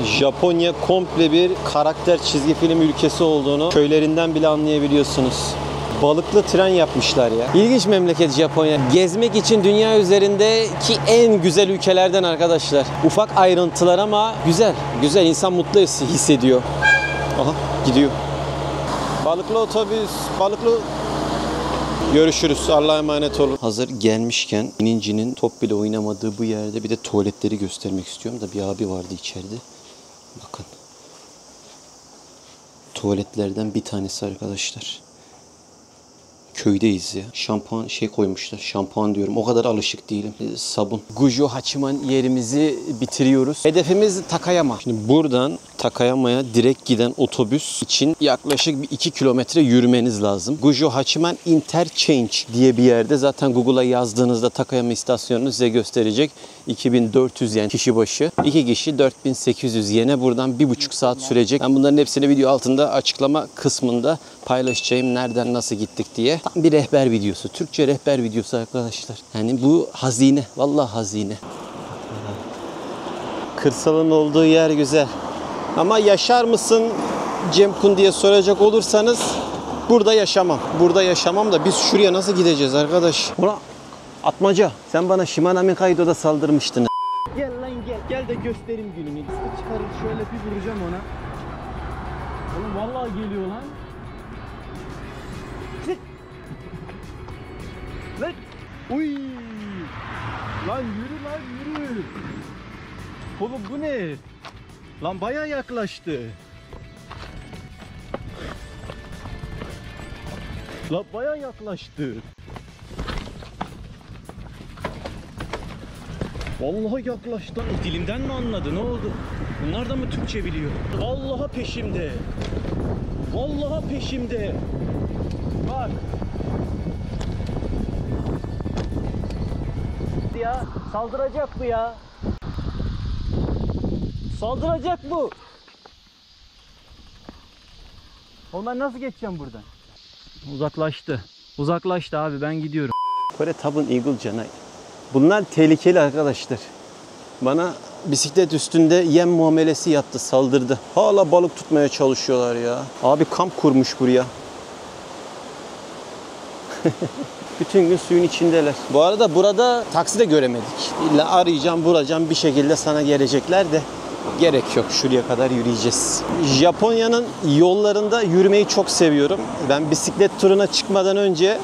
Japonya komple bir karakter çizgi film ülkesi olduğunu köylerinden bile anlayabiliyorsunuz. Balıklı tren yapmışlar ya. İlginç memleket Japonya. Gezmek için dünya üzerindeki en güzel ülkelerden arkadaşlar. Ufak ayrıntılar ama güzel. Güzel, insan mutlu hissediyor. Aha gidiyor. Balıklı otobüs, balıklı. Görüşürüz. Allah'a emanet olun. Hazır gelmişken İninci'nin top bile oynamadığı bu yerde bir de tuvaletleri göstermek istiyorum da bir abi vardı içeride. Bakın. Tuvaletlerden bir tanesi arkadaşlar. Köydeyiz ya. Şampuan koymuşlar. Şampuan diyorum. O kadar alışık değilim. Sabun. Gujo Hachiman yerimizi bitiriyoruz. Hedefimiz Takayama. Şimdi buradan Takayama'ya direkt giden otobüs için yaklaşık bir 2 kilometre yürümeniz lazım. Gujo Hachiman Interchange diye bir yerde. Zaten Google'a yazdığınızda Takayama istasyonunu size gösterecek. 2400 yen kişi başı. 2 kişi 4800 yene. Buradan 1,5 saat sürecek. Ben bunların hepsini video altında açıklama kısmında paylaşacağım. Nereden nasıl gittik diye. Tam bir rehber videosu. Türkçe rehber videosu arkadaşlar. Yani bu hazine. Vallahi hazine. Kırsalın olduğu yer güzel. Ama yaşar mısın Cemkun diye soracak olursanız burada yaşamam. Burada yaşamam da biz şuraya nasıl gideceğiz arkadaş? Ulan Atmaca, sen bana Shimano Mikaido'da saldırmıştın. Gel lan gel. Gel de göstereyim gününü. Çıkarıp şöyle bir vuracağım ona. Oğlum vallahi geliyor lan. Çık. Lan. Uy. Lan yürü lan yürü. Oğlum bu ne? Lan bayağı yaklaştı. Lan bayağı yaklaştı. Vallahi yaklaştı. Dilimden mi anladı? Ne oldu? Bunlar da mı Türkçe biliyor? Vallahi peşimde. Vallahi peşimde. Bak. Ya saldıracak bu ya. Saldıracak bu. Oğlum ben nasıl geçeceğim buradan? Uzaklaştı. Uzaklaştı abi, ben gidiyorum. Kore Tabun Eagle Canay. Bunlar tehlikeli arkadaşlar. Bana bisiklet üstünde yem muamelesi yaptı, saldırdı. Hala balık tutmaya çalışıyorlar ya. Abi kamp kurmuş buraya. Bütün gün suyun içindeler. Bu arada burada taksi de göremedik. İlla arayacağım, vuracağım, bir şekilde sana gelecekler de gerek yok. Şuraya kadar yürüyeceğiz. Japonya'nın yollarında yürümeyi çok seviyorum. Ben bisiklet turuna çıkmadan önce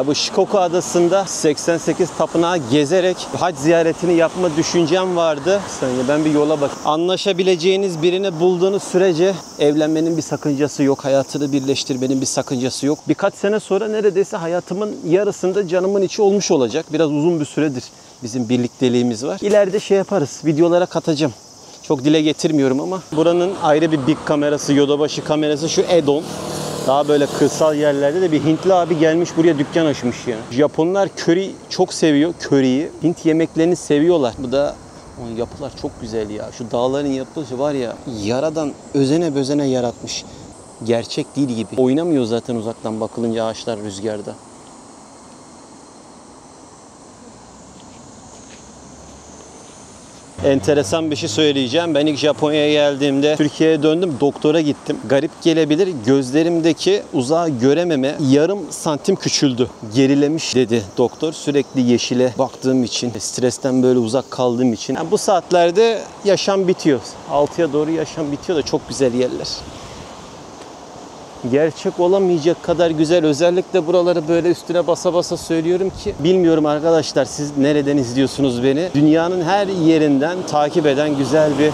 bu Shikoku Adası'nda 88 tapınağı gezerek hac ziyaretini yapma düşüncem vardı. Ben bir yola bak. Anlaşabileceğiniz birini bulduğunuz sürece evlenmenin bir sakıncası yok. Hayatını birleştirmenin bir sakıncası yok. Birkaç sene sonra neredeyse hayatımın yarısında canımın içi olmuş olacak. Biraz uzun bir süredir bizim birlikteliğimiz var. İleride yaparız. Videolara katacağım. Çok dile getirmiyorum ama buranın ayrı bir big kamerası, Yodobashi kamerası şu Edon. Daha böyle kırsal yerlerde de bir Hintli abi gelmiş buraya dükkan açmış ya. Japonlar köri çok seviyor, köriyi. Hint yemeklerini seviyorlar. Bu da yapılar çok güzel ya. Şu dağların yapısı var ya, yaradan özene bözene yaratmış. Gerçek değil gibi. Oynamıyor zaten uzaktan bakılınca ağaçlar rüzgarda. Enteresan bir şey söyleyeceğim. Ben ilk Japonya'ya geldiğimde Türkiye'ye döndüm, doktora gittim. Garip gelebilir, gözlerimdeki uzağı görememe yarım santim küçüldü. Gerilemiş dedi doktor. Sürekli yeşile baktığım için, stresten böyle uzak kaldığım için. Yani bu saatlerde yaşam bitiyor. 6'ya doğru yaşam bitiyor da çok güzel yerler. Gerçek olamayacak kadar güzel. Özellikle buraları böyle üstüne basa basa söylüyorum ki bilmiyorum arkadaşlar, siz nereden izliyorsunuz beni? Dünyanın her yerinden takip eden güzel bir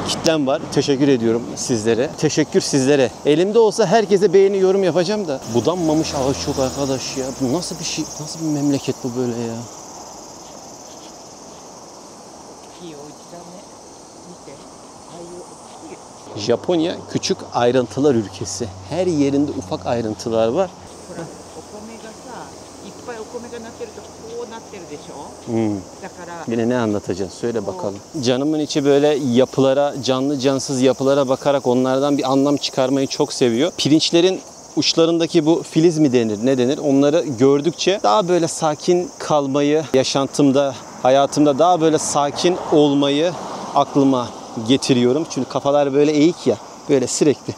kitlem var. Teşekkür ediyorum sizlere. Teşekkür sizlere. Elimde olsa herkese beğeni, yorum yapacağım da budanmamış ağaç çok arkadaş ya. Bu nasıl bir şey? Nasıl bir memleket bu böyle ya? Japonya küçük ayrıntılar ülkesi. Her yerinde ufak ayrıntılar var. Yine ne anlatacağız? Söyle bakalım. Canımın içi böyle yapılara, canlı cansız yapılara bakarak onlardan bir anlam çıkarmayı çok seviyor. Pirinçlerin uçlarındaki bu filiz mi denir, ne denir? Onları gördükçe daha böyle sakin kalmayı, yaşantımda, hayatımda daha böyle sakin olmayı aklıma getiriyorum. Çünkü kafalar böyle eğik ya. Böyle sürekli.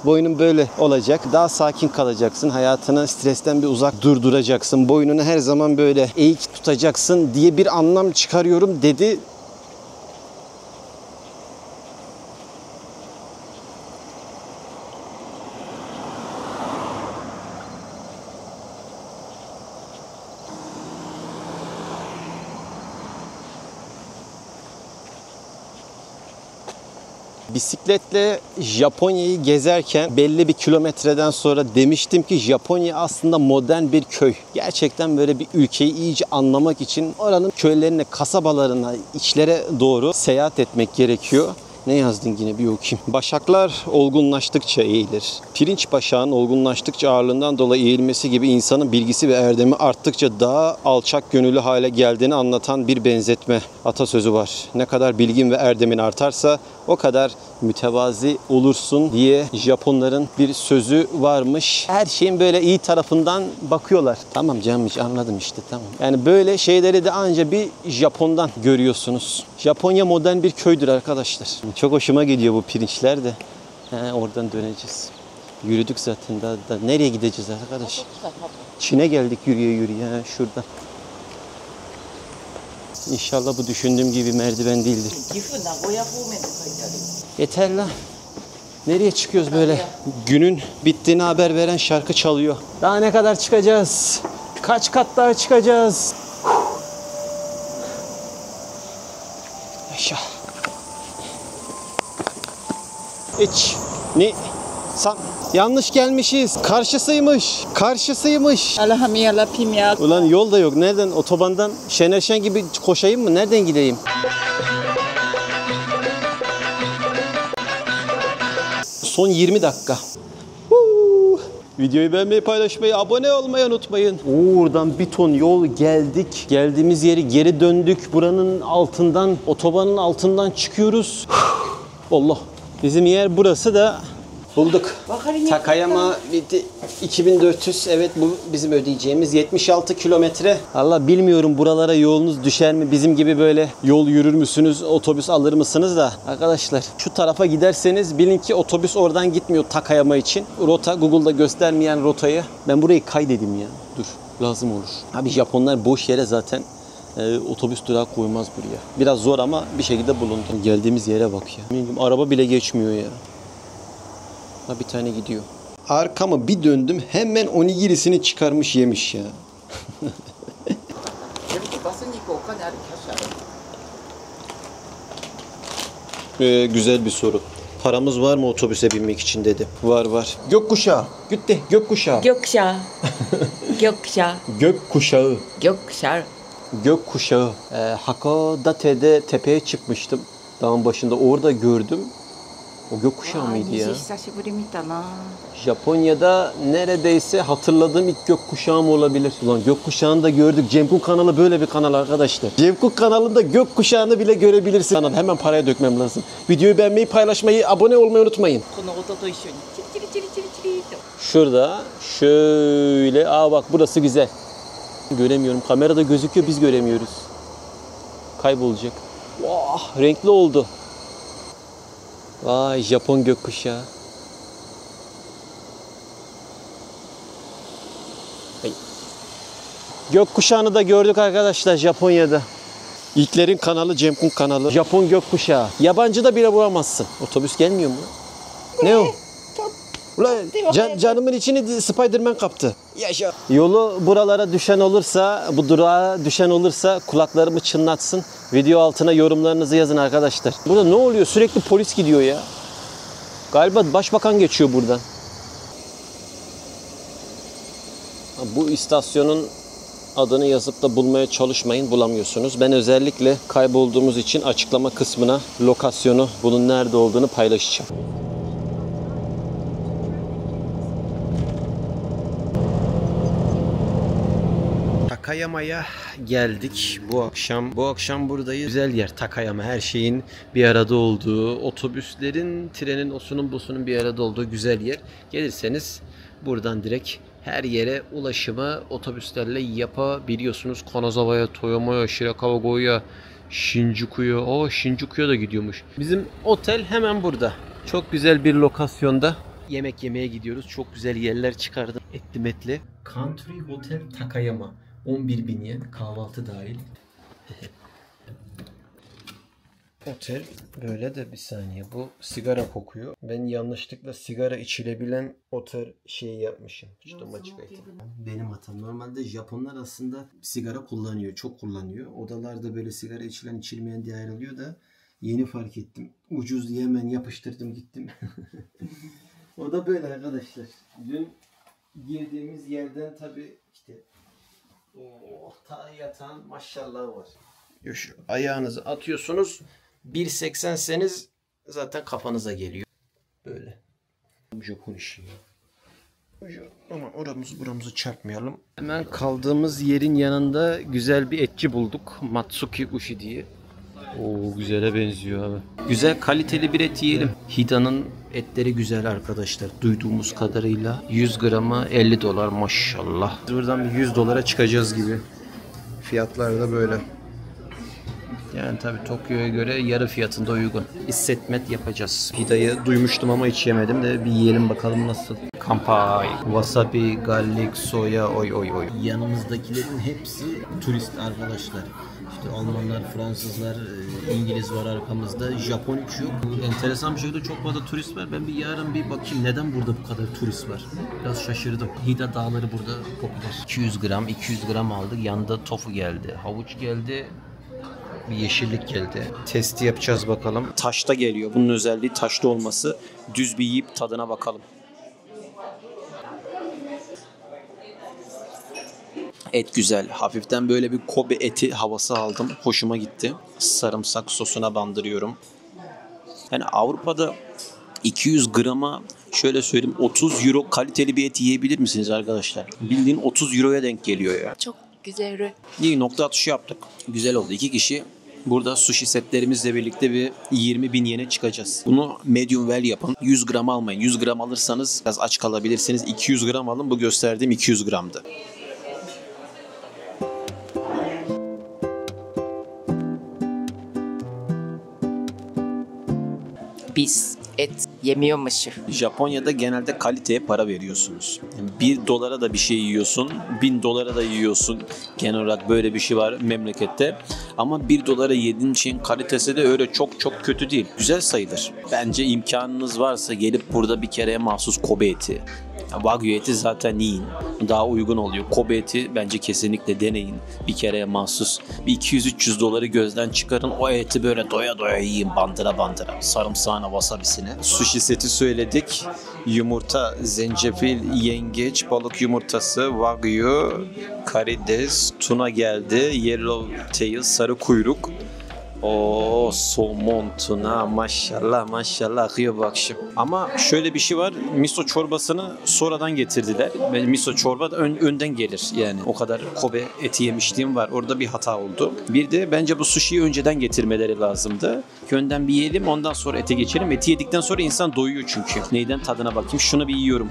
Boynun böyle olacak. Daha sakin kalacaksın. Hayatını stresten bir uzak durduracaksın. Boynunu her zaman böyle eğik tutacaksın diye bir anlam çıkarıyorum dedi. Bisikletle Japonya'yı gezerken belli bir kilometreden sonra demiştim ki Japonya aslında modern bir köy. Gerçekten böyle bir ülkeyi iyice anlamak için oranın köylerine, kasabalarına, içlere doğru seyahat etmek gerekiyor. Ne yazdın yine bir okuyayım. Başaklar olgunlaştıkça eğilir. Pirinç başağın olgunlaştıkça ağırlığından dolayı eğilmesi gibi insanın bilgisi ve erdemi arttıkça daha alçak gönüllü hale geldiğini anlatan bir benzetme atasözü var. Ne kadar bilgin ve erdemin artarsa o kadar mütevazi olursun diye Japonların bir sözü varmış. Her şeyin böyle iyi tarafından bakıyorlar. Tamam canım, hiç anladım işte, tamam. Yani böyle şeyleri de anca bir Japon'dan görüyorsunuz. Japonya modern bir köydür arkadaşlar. Çok hoşuma gidiyor bu pirinçler de. Oradan döneceğiz. Yürüdük zaten daha. Nereye gideceğiz arkadaş? Çin'e geldik yürüye yürüye. Şuradan. İnşallah bu düşündüğüm gibi merdiven değildir. Yeter lan. Nereye çıkıyoruz böyle? Günün bittiğini haber veren şarkı çalıyor. Daha ne kadar çıkacağız? Kaç kat daha çıkacağız? Yaşa. İç. Ni. San. Yanlış gelmişiz. Karşısıymış. Alhamdulillah. Ulan yol da yok. Nereden? Otobandan Şener Şen gibi koşayım mı? Nereden gideyim? Son 20 dakika. Videoyu beğenmeyi, paylaşmayı, abone olmayı unutmayın. Oradan bir ton yol geldik. Geldiğimiz yeri geri döndük. Buranın altından, otobanın altından çıkıyoruz. Allah. Bizim yer burası da. Bulduk. Takayama bitti. 2400. Evet, bu bizim ödeyeceğimiz 76 kilometre. Allah, bilmiyorum buralara yolunuz düşer mi? Bizim gibi böyle yol yürür müsünüz? Otobüs alır mısınız da? Arkadaşlar şu tarafa giderseniz bilin ki otobüs oradan gitmiyor Takayama için. Rota, Google'da göstermeyen rotayı. Ben burayı kaydedeyim ya. Dur, lazım olur. Abi Japonlar boş yere zaten otobüs durağı koymaz buraya. Biraz zor ama bir şekilde bulundu. Geldiğimiz yere bak ya. Araba bile geçmiyor ya. Bir tane gidiyor. Arkamı bir döndüm, hemen onigirisini çıkarmış yemiş ya. Güzel bir soru. Paramız var mı otobüse binmek için dedi. Var. Gökkuşağı. Gitti. Gökkuşağı. Gökkuşağı. Gökkuşağı. Gökkuşağı. Hakodate'de tepeye çıkmıştım. Dağın başında. Orada gördüm. O gökkuşağı mıydı ya? Japonya'da neredeyse hatırladığım ilk gökkuşağım olabilir. Ulan gökkuşağını da gördük. Cemkuk kanalı böyle bir kanal arkadaşlar. Cemkuk kanalında gökkuşağını bile görebilirsin. Hemen paraya dökmem lazım. Videoyu beğenmeyi, paylaşmayı, abone olmayı unutmayın. Şurada şöyle. Bak burası güzel. Göremiyorum. Kamerada gözüküyor, biz göremiyoruz. Kaybolacak. Vah, renkli oldu. Vay, Japon gökkuşağı. Gökkuşağını da gördük arkadaşlar Japonya'da. İlklerin kanalı, Cemkung kanalı. Japon gökkuşağı. Yabancıda bile bulamazsın. Otobüs gelmiyor mu? Ne o? Ulan canımın içini Spiderman kaptı. Yaşa. Yolu buralara düşen olursa, bu durağa düşen olursa kulaklarımı çınlatsın. Video altına yorumlarınızı yazın arkadaşlar. Burada ne oluyor? Sürekli polis gidiyor ya. Galiba başbakan geçiyor buradan. Bu istasyonun adını yazıp da bulmaya çalışmayın, bulamıyorsunuz. Ben özellikle kaybolduğumuz için açıklama kısmına lokasyonu, bunun nerede olduğunu paylaşacağım. Takayama'ya geldik bu akşam. Bu akşam buradayız. Güzel yer Takayama. Her şeyin bir arada olduğu, otobüslerin, trenin, osunun busunun bir arada olduğu güzel yer. Gelirseniz buradan direkt her yere ulaşımı otobüslerle yapabiliyorsunuz. Kanazawa'ya, Toyoma'ya, Shirakawa-go'ya, Shinjuku'ya. O Shinjuku'ya da gidiyormuş. Bizim otel hemen burada. Çok güzel bir lokasyonda. Yemek yemeye gidiyoruz. Çok güzel yerler çıkardım. Etli metli. Country Hotel Takayama. 11.000 yen. Kahvaltı dahil. Otel böyle de bir saniye. Bu sigara kokuyor. Ben yanlışlıkla sigara içilebilen otel şeyi yapmışım. İşte benim hatam. Normalde Japonlar aslında sigara kullanıyor. Çok kullanıyor. Odalarda böyle sigara içilen içilmeyen diye ayrılıyor da yeni fark ettim. Ucuz diye hemen yapıştırdım gittim. O da böyle arkadaşlar. Dün girdiğimiz yerden tabii işte ta yatağın maşallah var. Şu ayağınızı atıyorsunuz. 1.80'seniz zaten kafanıza geliyor. Böyle. Japon işi. Ama buramızı çarpmayalım. Hemen kaldığımız yerin yanında güzel bir etçi bulduk. Matsuki Ushi diye. Oo, güzele benziyor abi. Güzel kaliteli bir et yiyelim. Hida'nın etleri güzel arkadaşlar. Duyduğumuz kadarıyla 100 grama 50 dolar maşallah. Buradan bir 100 dolara çıkacağız gibi. Fiyatlar da böyle. Yani tabii Tokyo'ya göre yarı fiyatında uygun. İssetmet yapacağız. Hida'yı duymuştum ama hiç yemedim de bir yiyelim bakalım nasıl. Kampai, wasabi, garlic, soya, oy. Yanımızdakilerin hepsi turist arkadaşlar. İşte Almanlar, Fransızlar, İngiliz var arkamızda. Japon hiç yok. Enteresan bir şekilde çok fazla turist var. Ben yarın bir bakayım neden burada bu kadar turist var. Biraz şaşırdım. Hida dağları burada popüler. 200 gram aldık. Yanında tofu geldi. Havuç geldi. Bir yeşillik geldi. Testi yapacağız bakalım. Taşta geliyor. Bunun özelliği taşta olması. Düz bir yiyip tadına bakalım. Et güzel. Hafiften böyle bir Kobe eti havası aldım. Hoşuma gitti. Sarımsak sosuna bandırıyorum. Yani Avrupa'da 200 grama şöyle söyleyeyim 30 euro kaliteli bir et yiyebilir misiniz arkadaşlar? Bildiğin 30 euroya denk geliyor ya. Çok güzel. İyi nokta atışı yaptık. Güzel oldu. 2 kişi burada sushi setlerimizle birlikte bir 20.000 yene çıkacağız. Bunu medium well yapın. 100 gram almayın. 100 gram alırsanız biraz aç kalabilirsiniz. 200 gram alın. Bu gösterdiğim 200 gramdı. Biz et yemiyormuşuz. Japonya'da genelde kaliteye para veriyorsunuz. Yani 1 dolara da bir şey yiyorsun, 1000 dolara da yiyorsun. Genel olarak böyle bir şey var memlekette. Ama 1 dolara yediğin şeyin kalitesi de öyle çok kötü değil. Güzel sayılır. Bence imkanınız varsa gelip burada bir kereye mahsus Kobe eti. Wagyu eti zaten yiyin. Daha uygun oluyor. Kobe eti bence kesinlikle deneyin. Bir kereye mahsus. Bir 200-300 doları gözden çıkarın. O eti böyle doya yiyin bandıra. Sarımsağına, wasabisine. Sushi seti söyledik. Yumurta, zencefil, yengeç, balık yumurtası, wagyu, karides, tuna geldi. Yellowtail, sarı kuyruk. O somon, tuna maşallah akıyor bu akşam. Ama şöyle bir şey var. Miso çorbasını sonradan getirdiler. Miso çorba da önden gelir. Yani o kadar Kobe eti yemişliğim var. Orada bir hata oldu. Bir de bence bu sushi'yi önceden getirmeleri lazımdı. Önden bir yiyelim ondan sonra ete geçelim. Eti yedikten sonra insan doyuyor çünkü. Neyden tadına bakayım. Şunu bir yiyorum.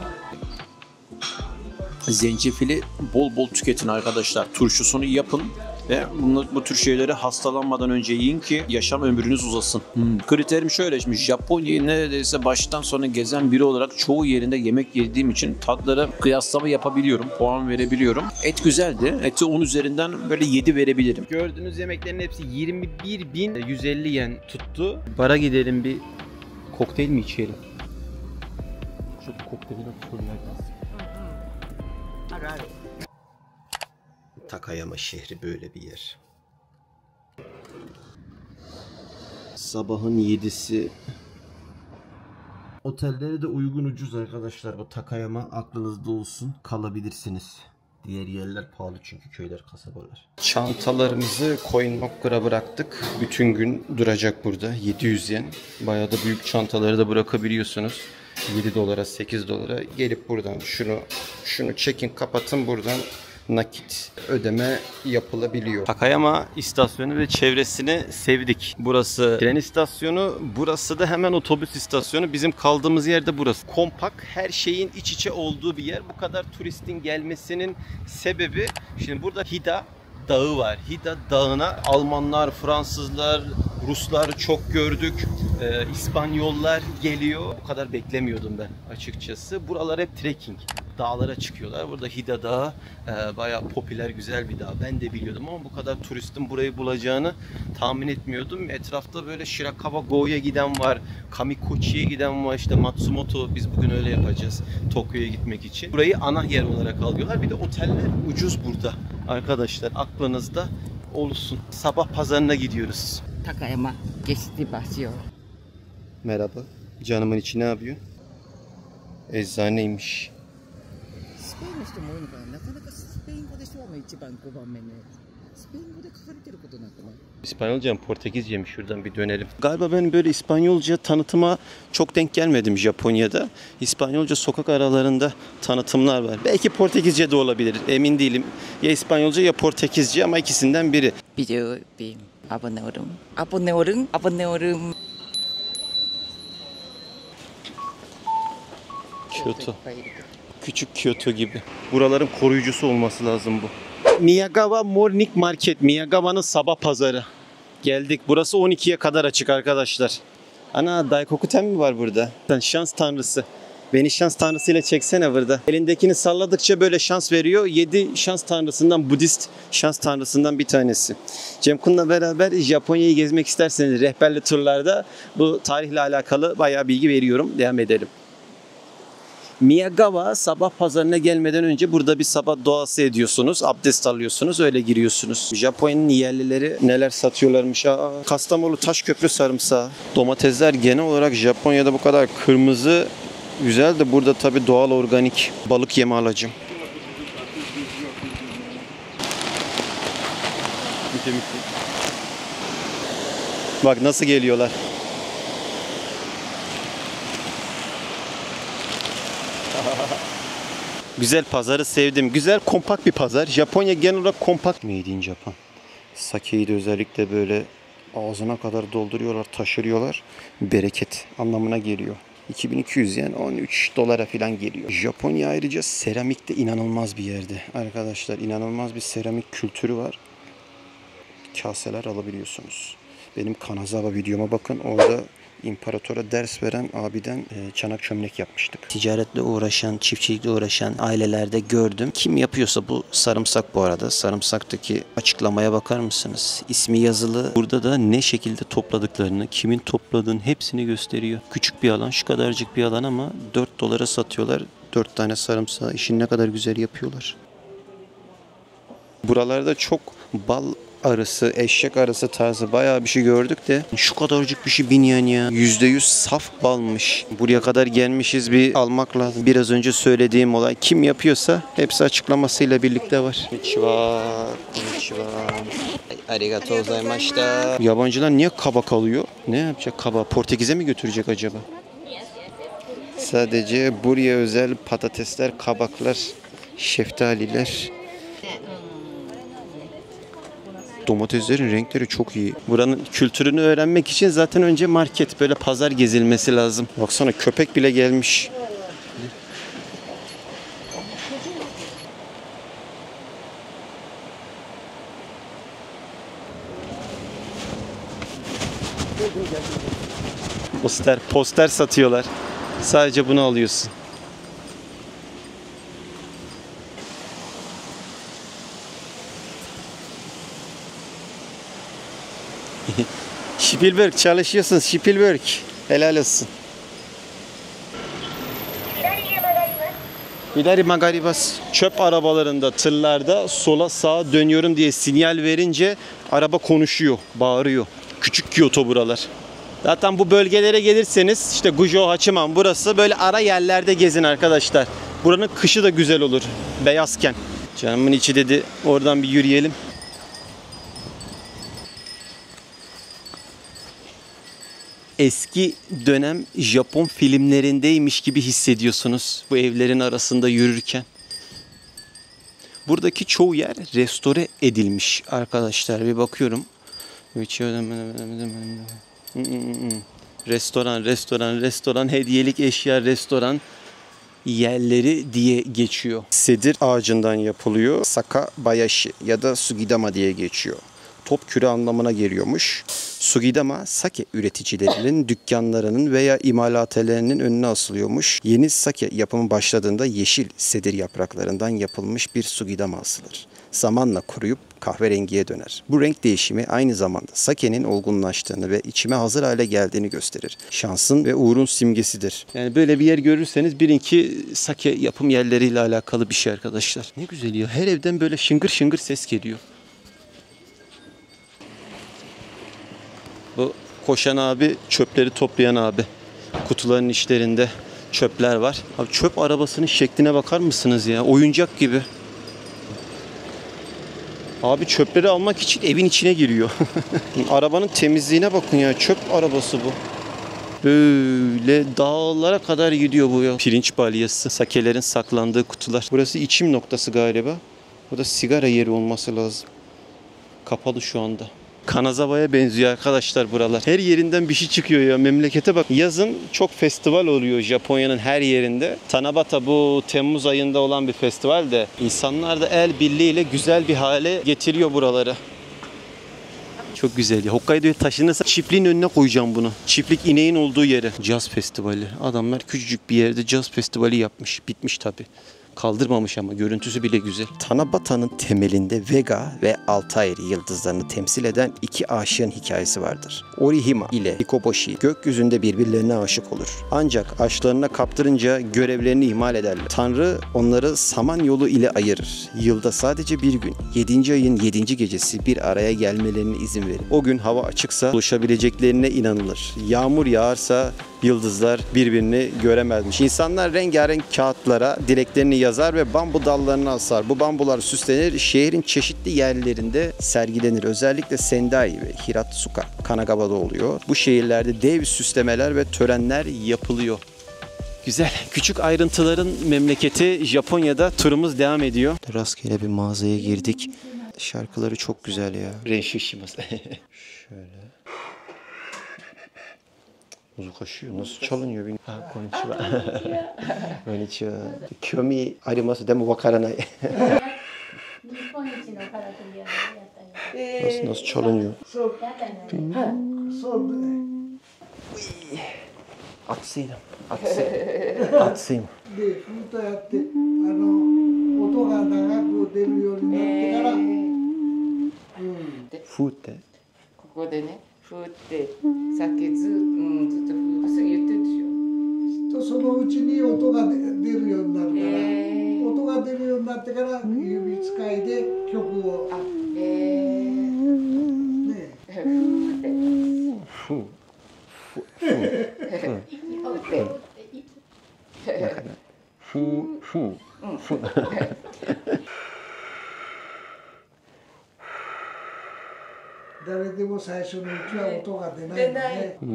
Zencefili bol tüketin arkadaşlar. Turşusunu yapın. Ve bu tür şeyleri hastalanmadan önce yiyin ki yaşam ömrünüz uzasın. Kriterim şöyle, şimdi Japonya'yı neredeyse baştan sona gezen biri olarak çoğu yerinde yemek yediğim için tatlara kıyaslama yapabiliyorum. Puan verebiliyorum. Et güzeldi. Eti 10 üzerinden böyle 7 verebilirim. Gördüğünüz yemeklerin hepsi 21.150 yen tuttu. Bara gidelim bir kokteyl mi içelim? Şu kokteyli sorular. Takayama şehri böyle bir yer. Sabahın 7'si. Otelleri de uygun ucuz arkadaşlar. Bu Takayama aklınızda olsun. Kalabilirsiniz. Diğer yerler pahalı çünkü köyler, kasabalar. Çantalarımızı Coinlockera bıraktık. Bütün gün duracak burada. 700 yen. Bayağı da büyük çantaları da bırakabiliyorsunuz. 7 dolara 8 dolara gelip buradan şunu çekin kapatın, buradan nakit ödeme yapılabiliyor. Takayama istasyonu ve çevresini sevdik. Burası tren istasyonu, burası da hemen otobüs istasyonu. Bizim kaldığımız yerde burası. Kompakt, her şeyin iç içe olduğu bir yer. Bu kadar turistin gelmesinin sebebi, şimdi burada Hida Dağı var. Hida Dağı'na Almanlar, Fransızlar, Ruslar çok gördük. İspanyollar geliyor. Bu kadar beklemiyordum ben açıkçası. Buralar hep trekking. Dağlara çıkıyorlar. Burada Hida Dağı bayağı popüler, güzel bir dağ. Ben de biliyordum ama bu kadar turistin burayı bulacağını tahmin etmiyordum. Etrafta böyle Shirakawa-go'ya giden var. Kamikochi'ye giden var. İşte Matsumoto. Biz bugün öyle yapacağız. Tokyo'ya gitmek için. Burayı ana yer olarak alıyorlar. Bir de oteller ucuz burada. Arkadaşlar aklınızda olsun. Sabah pazarına gidiyoruz. Takayama geçti basıyor. Merhaba. Canımın içi ne yapıyor? Eczaneymiş. スペインの人も多いのかな。なかなかスペイン語でしょ一番5番目ね。スペイン語で書かれてることなんかない。 İspanyolca mı Portekizce mi? Şuradan bir dönelim. Galiba ben böyle İspanyolca tanıtıma çok denk gelmedim Japonya'da. İspanyolca sokak aralarında tanıtımlar var. Belki Portekizce de olabilir. Emin değilim. Ya İspanyolca ya Portekizce ama ikisinden biri. Video beam. Abone olun. Abone olun. Abone olun. Kyoto. Küçük Kyoto gibi. Buraların koruyucusu olması lazım bu. Miyagawa Morning Market. Miyagawa'nın sabah pazarı. Geldik. Burası 12'ye kadar açık arkadaşlar. Ana Daikokuten mi var burada? Sen şans tanrısı. Beni şans tanrısıyla çeksene burada. Elindekini salladıkça böyle şans veriyor. 7 şans tanrısından, Budist şans tanrısından bir tanesi. Cemkun'la beraber Japonya'yı gezmek isterseniz rehberli turlarda bu tarihle alakalı bayağı bilgi veriyorum. Devam edelim. Miyagawa sabah pazarına gelmeden önce burada bir sabah doğası ediyorsunuz. Abdest alıyorsunuz. Öyle giriyorsunuz. Japonya'nın yerlileri neler satıyorlarmış. Kastamonu Taşköprü sarımsağı. Domatesler genel olarak Japonya'da bu kadar kırmızı güzel de burada tabii doğal organik balık yemi alacağım. Bak nasıl geliyorlar. Güzel pazarı sevdim. Güzel kompakt bir pazar. Japonya genel olarak kompakt. Made in Japan. Sake'yi de özellikle böyle ağzına kadar dolduruyorlar, taşırıyorlar. Bereket anlamına geliyor. 2200 yani 13 dolara falan geliyor. Japonya ayrıca seramikte inanılmaz bir yerde. Arkadaşlar inanılmaz bir seramik kültürü var. Kaseler alabiliyorsunuz. Benim Kanazawa videoma bakın. Orada İmparatora ders veren abiden çanak çömlek yapmıştık. Ticaretle uğraşan, çiftçilikle uğraşan ailelerde gördüm. Kim yapıyorsa bu sarımsak bu arada. Sarımsaktaki açıklamaya bakar mısınız? İsmi yazılı. Burada da ne şekilde topladıklarını, kimin topladığını hepsini gösteriyor. Küçük bir alan, şu kadarcık bir alan ama 4 dolara satıyorlar. 4 tane sarımsağı. İşini ne kadar güzel yapıyorlar. Buralarda çok bal arısı, eşek arısı tarzı bayağı bir şey gördük de şu kadarcık bir şey binyen ya. %100 saf balmış. Buraya kadar gelmişiz, bir almak lazım. Biraz önce söylediğim olay kim yapıyorsa hepsi açıklamasıyla birlikte var. Konnichiwa. Konnichiwa. Arigatou gozaimashita. Yabancılar niye kabak alıyor? Ne yapacak kaba? Portekiz'e mi götürecek acaba? Sadece buraya özel patatesler, kabaklar, şeftaliler. Domateslerin renkleri çok iyi. Buranın kültürünü öğrenmek için zaten önce market, böyle pazar gezilmesi lazım. Baksana köpek bile gelmiş. Poster satıyorlar. Sadece bunu alıyorsun. Spielberg çalışıyorsun. Spielberg. Helal olsun. İleri magaribas. Çöp arabalarında, tırlarda sola sağa dönüyorum diye sinyal verince araba konuşuyor, bağırıyor. Küçük Kyoto buralar. Zaten bu bölgelere gelirseniz işte Gujo, Hachiman burası böyle ara yerlerde gezin arkadaşlar. Buranın kışı da güzel olur. Beyazken. Canımın içi dedi oradan bir yürüyelim. Eski dönem Japon filmlerindeymiş gibi hissediyorsunuz bu evlerin arasında yürürken. Buradaki çoğu yer restore edilmiş arkadaşlar. Bir bakıyorum. Restoran, hediyelik eşya, restoran. yerleri diye geçiyor. Sedir ağacından yapılıyor. Sakabayashi ya da sugidama diye geçiyor. Top küre anlamına geliyormuş. Sugidama, sake üreticilerinin dükkanlarının veya imalathanelerinin önüne asılıyormuş. Yeni sake yapımı başladığında yeşil sedir yapraklarından yapılmış bir sugidama asılır. Zamanla kuruyup kahverengiye döner. Bu renk değişimi aynı zamanda sake'nin olgunlaştığını ve içime hazır hale geldiğini gösterir. Şansın ve uğurun simgesidir. Yani böyle bir yer görürseniz bilin ki sake yapım yerleriyle alakalı bir şey arkadaşlar. Ne güzel ya. Her evden böyle şıngır şıngır ses geliyor. Bu koşan abi çöpleri toplayan abi. Kutuların içlerinde çöpler var. Abi çöp arabasının şekline bakar mısınız ya? Oyuncak gibi. Abi çöpleri almak için evin içine giriyor. Arabanın temizliğine bakın ya. Çöp arabası bu. Böyle dağlara kadar gidiyor bu ya. Pirinç balyası, sakelerin saklandığı kutular. Burası içim noktası galiba. Bu da sigara yeri olması lazım. Kapalı şu anda. Kanazawa'ya benziyor arkadaşlar buralar. Her yerinden bir şey çıkıyor ya. Memlekete bak. Yazın çok festival oluyor Japonya'nın her yerinde. Tanabata bu Temmuz ayında olan bir festival de insanlar da el birliğiyle güzel bir hale getiriyor buraları. Çok güzel ya. Hokkaido'ya taşınırsa çiftliğin önüne koyacağım bunu. Çiftlik ineğin olduğu yere. Caz festivali. Adamlar küçücük bir yerde caz festivali yapmış. Bitmiş tabii. Kaldırmamış ama görüntüsü bile güzel. Tanabata'nın temelinde Vega ve Altair yıldızlarını temsil eden iki aşığın hikayesi vardır. Orihima ile Hikoboshi gökyüzünde birbirlerine aşık olur. Ancak aşklarına kaptırınca görevlerini ihmal ederler. Tanrı onları Samanyolu ile ayırır. Yılda sadece bir gün, 7. ayın 7. gecesi bir araya gelmelerine izin verir. O gün hava açıksa buluşabileceklerine inanılır. Yağmur yağarsa yıldızlar birbirini göremezmiş. İnsanlar rengarenk kağıtlara dileklerini yazar ve bambu dallarını asar. Bu bambular süslenir, şehrin çeşitli yerlerinde sergilenir. Özellikle Sendai ve Hiratsuka, Kanagawa'da oluyor. Bu şehirlerde dev süslemeler ve törenler yapılıyor. Güzel. Küçük ayrıntıların memleketi Japonya'da turumuz devam ediyor. Rastgele bir mağazaya girdik. Şarkıları çok güzel ya. Renşişimiz. Şöyle. Muzukashi nasıl çalınıyor bilmiyorum. Ha, konnichiwa. Konnichiwa. Kyomi arimasu demo wakaranai. Nasıl çalınıyor? Atsıyım. Atsıyım. でフルートやって音が長く出るようになってから、フーってここでね、ふーってさっきずっとふーすぐ言ってるでしょ。とそのうちに音が出るようになるから、音が出るようになってから指使いで曲をねふーって。フー誰でも最初のうちは音が出ないの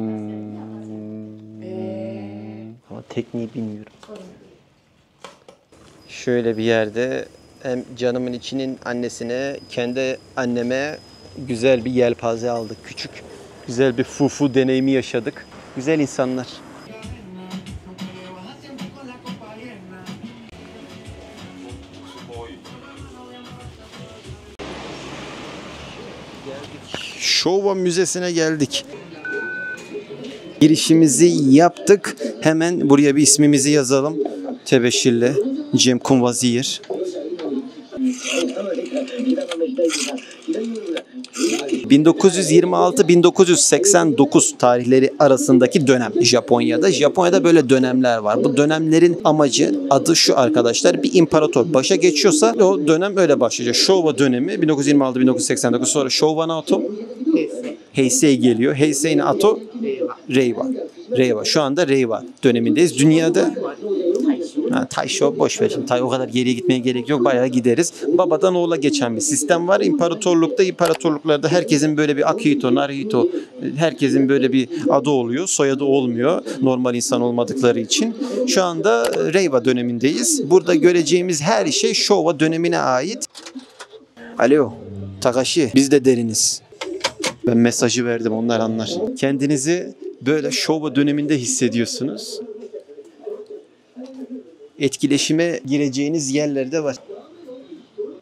ね。 Ama tekniği bilmiyorum. Şöyle bir yerde hem canımın içinin annesine, kendi anneme güzel bir yelpaze aldık. Küçük, güzel bir fufu deneyimi yaşadık. Güzel insanlar. Showa Müzesi'ne geldik. Girişimizi yaptık. Hemen buraya bir ismimizi yazalım. Tebeşirle Cem Kunvazir. 1926-1989 tarihleri arasındaki dönem Japonya'da. Japonya'da böyle dönemler var. Bu dönemlerin amacı, adı şu arkadaşlar. Bir imparator başa geçiyorsa o dönem öyle başlayacak. Showa dönemi 1926-1989, sonra Showa Naoto, Heisei geliyor. Heisei Naoto, Reiwa. Reiwa. Şu anda Reiwa dönemindeyiz. Dünyada Taisho boş ver şimdi. O kadar geriye gitmeye gerek yok. Bayağı gideriz. Babadan oğula geçen bir sistem var. İmparatorluklarda herkesin böyle bir Akihito, Narihito, herkesin böyle bir adı oluyor. Soyadı olmuyor. Normal insan olmadıkları için. Şu anda Reiwa dönemindeyiz. Burada göreceğimiz her şey Showa dönemine ait. Alo, Takashi. Biz de deriniz. Ben mesajı verdim, onlar anlar. Kendinizi böyle Showa döneminde hissediyorsunuz. etkileşime gireceğiniz yerler de var.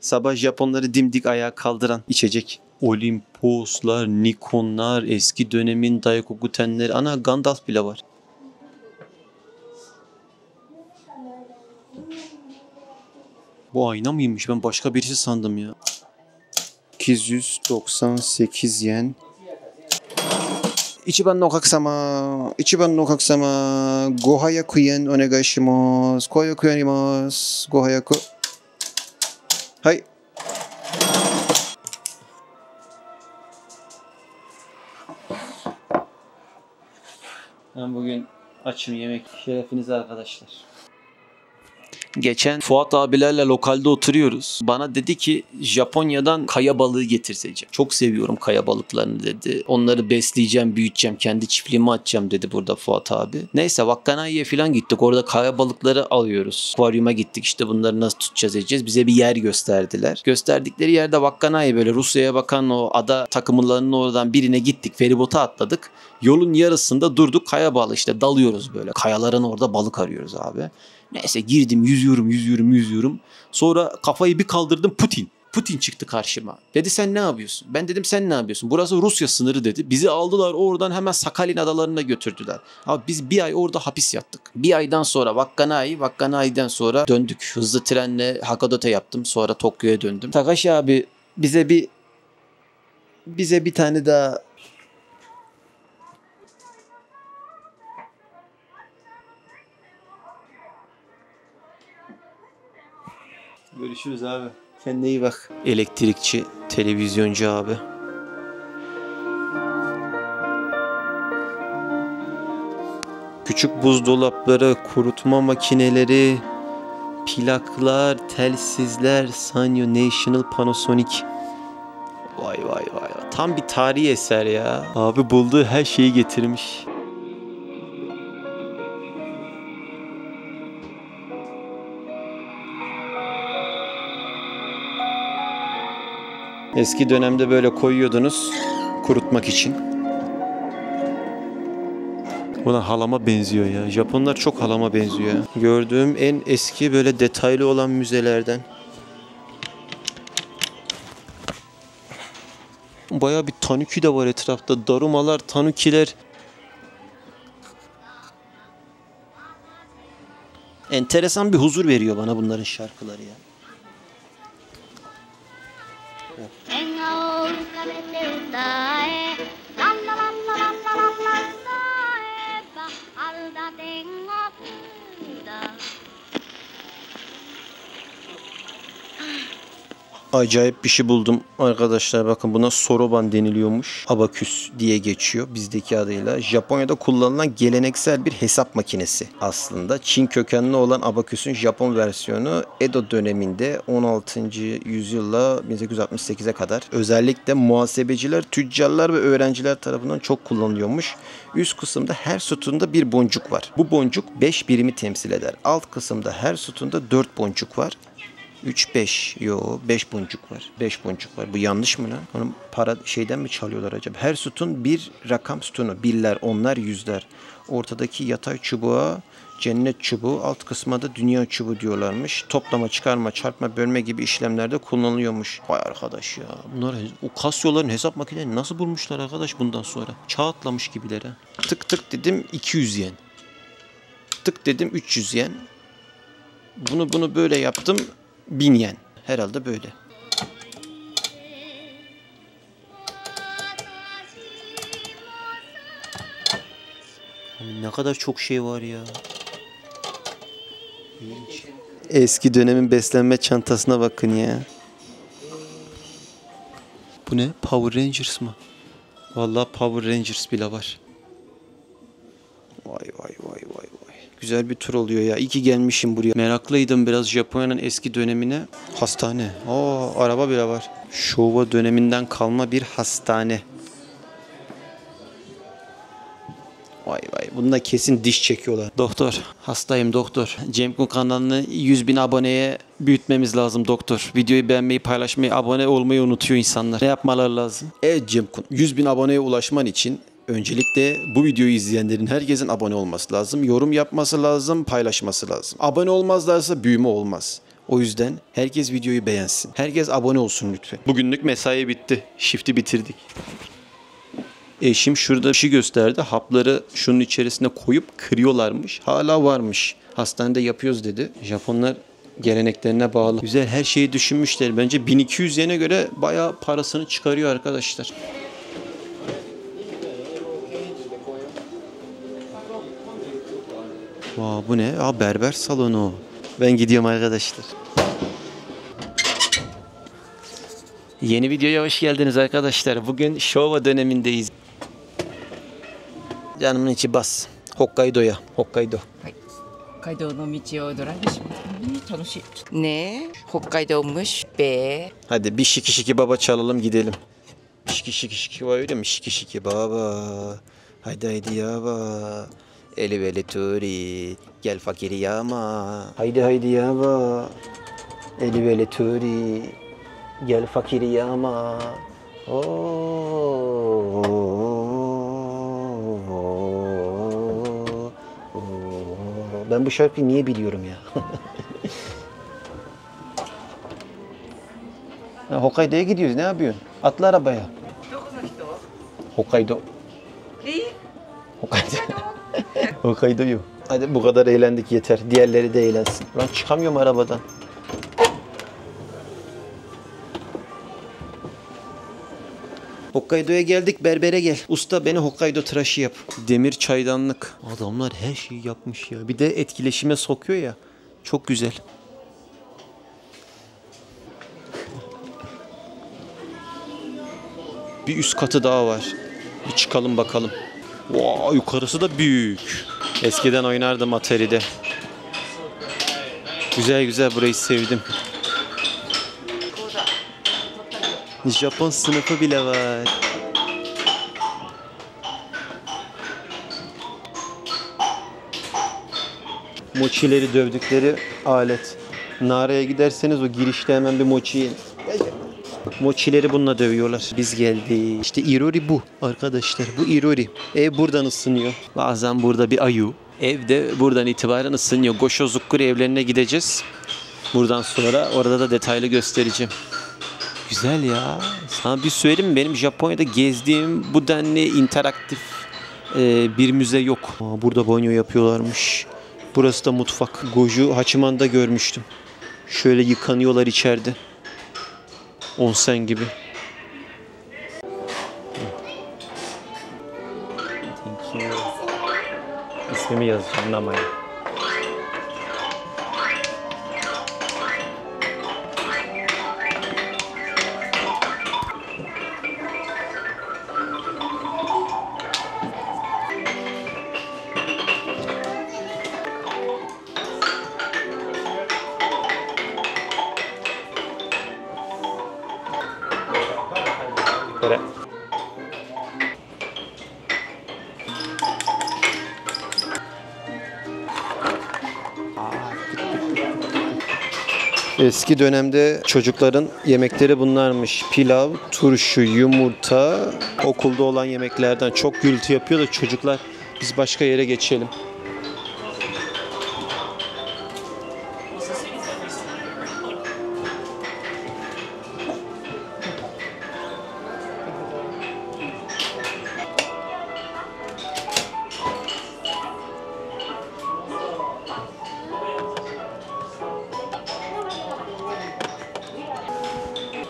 Sabah Japonları dimdik ayağa kaldıran içecek. Olimposlar, Nikonlar, eski dönemin Daikokutenleri, ana Gandalf bile var. Bu ayna mıymış? Ben başka birisi sandım ya. 298 yen. Ichiban no kakasama, Ichiban no kakasama, gohayaku yen onegai shimasu, koyaku yarimasu, gohayaku. Hay. Ben bugün açım, yemek şerefinize arkadaşlar. Geçen Fuat abilerle lokalde oturuyoruz. Bana dedi ki Japonya'dan kaya balığı getirseceğim. Çok seviyorum kaya balıklarını dedi. Onları besleyeceğim, büyüteceğim, kendi çiftliğimi açacağım dedi burada Fuat abi. Neyse Wakkanai'ye falan gittik. Orada kaya balıkları alıyoruz. Akvaryuma gittik, işte bunları nasıl tutacağız edeceğiz. Bize bir yer gösterdiler. Gösterdikleri yerde Wakkanai, böyle Rusya'ya bakan o ada takımlarının oradan birine gittik. Feribota atladık. Yolun yarısında durduk, kaya balığı işte dalıyoruz böyle. Kayaların orada balık arıyoruz abi. Neyse girdim, yüzüyorum. Sonra kafayı bir kaldırdım, Putin çıktı karşıma. Dedi sen ne yapıyorsun? Ben dedim sen ne yapıyorsun? Burası Rusya sınırı dedi. Bizi aldılar oradan hemen Sakhalin adalarına götürdüler. Abi biz bir ay orada hapis yattık. Bir aydan sonra Wakkanai'den sonra döndük. Hızlı trenle Hakadote yaptım. Sonra Tokyo'ya döndüm. Takashi abi bize bir tane daha görüşürüz abi. Kendine iyi bak. Elektrikçi, televizyoncu abi. Küçük buzdolapları, kurutma makineleri, plaklar, telsizler, Sanyo, National, Panasonic. Vay. Tam bir tarihi eser ya. Abi bulduğu her şeyi getirmiş. Eski dönemde böyle koyuyordunuz kurutmak için. Buna halama benziyor ya. Japonlar çok halama benziyor. Gördüğüm en eski böyle detaylı olan müzelerden. Bayağı bir tanuki de var etrafta. Darumalar, tanukiler. Enteresan bir huzur veriyor bana bunların şarkıları ya. 笑顔を浮かべて歌えランラランラランラランラン歌えば春だ天国だ Acayip bir şey buldum arkadaşlar. Bakın buna soroban deniliyormuş. Abaküs diye geçiyor bizdeki adıyla. Japonya'da kullanılan geleneksel bir hesap makinesi aslında. Çin kökenli olan abaküsün Japon versiyonu Edo döneminde 16. yüzyılla 1868'e kadar özellikle muhasebeciler, tüccarlar ve öğrenciler tarafından çok kullanılıyormuş. Üst kısımda her sütunda bir boncuk var. Bu boncuk 5 birimi temsil eder. Alt kısımda her sütunda 4 boncuk var. 5 boncuk var. 5 boncuk var. Bu yanlış mı lan? Onun para şeyden mi çalıyorlar acaba? Her sütun bir rakam sütunu. Birler, onlar, yüzler. Ortadaki yatay çubuğa cennet çubuğu, alt kısma da dünya çubuğu diyorlarmış. Toplama, çıkarma, çarpma, bölme gibi işlemlerde kullanılıyormuş. Vay arkadaş ya. Bunlar o Casio'ların hesap makinelerini nasıl bulmuşlar arkadaş bundan sonra? Çağ atlamış gibiler ha. Tık tık dedim 200 yen. Tık dedim 300 yen. Bunu böyle yaptım. 1000 yen. Herhalde böyle. Ne kadar çok şey var ya. Eski dönemin beslenme çantasına bakın ya. Bu ne? Power Rangers mı? Vallahi Power Rangers bile var. Vay. Güzel bir tur oluyor ya. İyi ki gelmişim buraya. Meraklıydım biraz Japonya'nın eski dönemine. Hastane. Araba bile var. Showa döneminden kalma bir hastane. Vay. Bunda kesin diş çekiyorlar. Doktor. Hastayım doktor. Cemkun kanalını 100.000 aboneye büyütmemiz lazım doktor. Videoyu beğenmeyi, paylaşmayı, abone olmayı unutuyor insanlar. Ne yapmaları lazım? Evet Cemkun. 100.000 aboneye ulaşman için Öncelikle bu videoyu izleyenlerin herkesin abone olması lazım. Yorum yapması lazım, paylaşması lazım. Abone olmazlarsa büyüme olmaz. O yüzden herkes videoyu beğensin. Herkes abone olsun lütfen. Bugünlük mesai bitti. Shift'i bitirdik. Eşim şurada bir şey gösterdi. Hapları şunun içerisine koyup kırıyorlarmış. Hala varmış. Hastanede yapıyoruz dedi. Japonlar geleneklerine bağlı. Güzel, her şeyi düşünmüşler. Bence 1200 yene göre bayağı parasını çıkarıyor arkadaşlar. Vay, bu ne? Aa, berber salonu. Ben gidiyorum arkadaşlar. Yeni videoya hoş geldiniz arkadaşlar. Bugün Showa dönemindeyiz. Canımın içi bas. Hokkaido'ya. Hokkaido. 北海道の道をドライブしますね。楽しい。ねえ、北海道蒸べ。 Hadi bir şiki şiki baba çalalım gidelim. Şiki şiki şiki var öyle mi? Şiki şiki baba. Haydi haydi yaba. Eli veli turi. Gel fakiri yama. Haydi haydi yaba. Eli veli turi. Gel fakiri yama. Ben bu şarkıyı niye biliyorum ya? Hokkaido'ya gidiyoruz. Ne yapıyorsun? Atla arabaya. どこの人？ Hokkaido. え？ Hokkaido. Hokkaido'yu. Hadi bu kadar eğlendik yeter. Diğerleri de eğlensin. Lan çıkamıyorum arabadan. Hokkaido'ya geldik, berbere gel. Usta beni Hokkaido tıraşı yap. Demir çaydanlık. Adamlar her şeyi yapmış ya. Bir de etkileşime sokuyor ya. Çok güzel. Bir üst katı daha var. Bir çıkalım bakalım. Vay, yukarısı da büyük. Eskiden oynardım Atari'de. Güzel güzel, burayı sevdim. Japon sınıfı bile var. Mochileri dövdükleri alet. Nara'ya giderseniz o girişte hemen bir mochi yiyin. Mochileri bununla dövüyorlar. Biz geldik. İşte Irori bu arkadaşlar. Bu Irori. Ev buradan ısınıyor. Bazen burada bir ayu. Ev de buradan itibaren ısınıyor. Goshozukuri evlerine gideceğiz. Buradan sonra orada da detaylı göstereceğim. Güzel ya. Sana bir söyleyeyim mi? Benim Japonya'da gezdiğim bu denli interaktif bir müze yok. Burada banyo yapıyorlarmış. Burası da mutfak. Goju Hachiman'da görmüştüm. Şöyle yıkanıyorlar içeride. Onsen gibi. Thank you. İsmimi yazacağım, namayı. Böyle. Eski dönemde çocukların yemekleri bunlarmış. Pilav, turşu, yumurta. Okulda olan yemeklerden çok gürültü yapıyor da çocuklar. Biz başka yere geçelim.